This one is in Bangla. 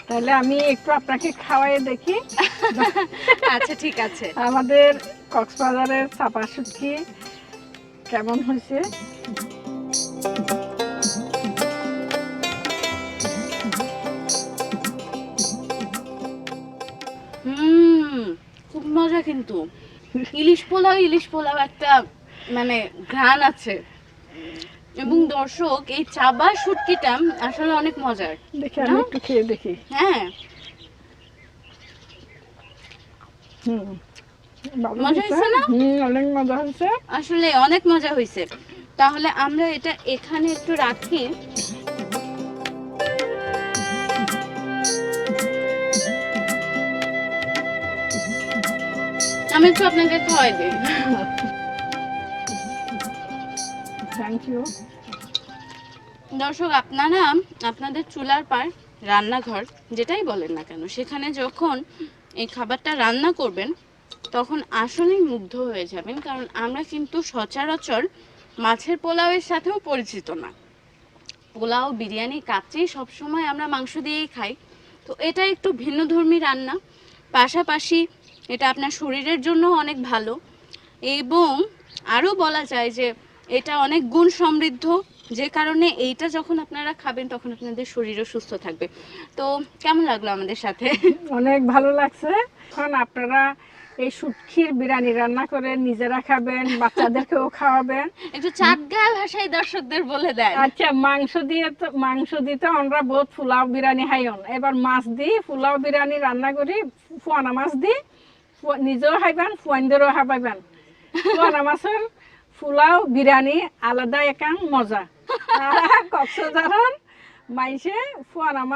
তাহলে আমি একটু আপনাকে খাওয়াই দেখি। আচ্ছা ঠিক আছে। আমাদের কক্সবাজারের চাপা শুটকি কেমন হয়েছে। খুব মজা কিন্তু। ইলিশ পোলাও একটা মানে ঘ্রাণ আছে। এবং দর্শক এই চাবা শুটকিটা আসলে অনেক মজার। দেখি আমি একটু খেয়ে দেখি। হ্যাঁ মজা হয়েছে না? অনেক মজা হয়েছে। আসলে অনেক মজা হয়েছে। তাহলে আমরা এটা এখানে একটু রাখি। আমি একটু আপনাকে খাওয়াই দিই। Thank you. দর্শক আপনারা আপনাদের চুলার পার রান্নাঘর যেটাই বলেন না কেন সেখানে যখন এই খাবারটা রান্না করবেন তখন আসলেই মুগ্ধ হয়ে যাবেন, কারণ আমরা কিন্তু সচরাচর মাছের পোলাওয়ের সাথেও পরিচিত না। পোলাও বিরিয়ানি কাচ্চি সবসময় আমরা মাংস দিয়েই খাই, তো এটা একটু ভিন্নধর্মী রান্না। পাশাপাশি এটা আপনার শরীরের জন্য অনেক ভালো এবং আরও বলা যায় যে এটা অনেক গুণ সমৃদ্ধ, যে কারণে এইটা যখন আপনারা খাবেন তখন আপনাদের শরীরও সুস্থ থাকবে। তো কেমন লাগলো আমাদের সাথে? অনেক ভালো লাগছে। এখন আপনারা এই শুটকির বিরিয়ানি রান্না করে নিজেরা খাবেন, বাচ্চাদেরকেও খাওয়াবেন। একটু চাটগাঁয় ভাষায় দর্শকদের বলে দেন। আচ্ছা, মাংস দিয়ে তো আমরা বহুত পোলাও বিরিয়ানি খাইন। এবার মাছ দিয়ে পোলাও বিরিয়ানি রান্না করি, ফুয়ানা মাছ দিয়ে নিজেও খাইবেন, ফুয়ানদেরও খাবাইবেন। ফুয়ানা মাছের পোলাও বিরিয়ানি আলাদা একান মজা। কক্সবাজারের মাইসে ফুয়ানা মাছ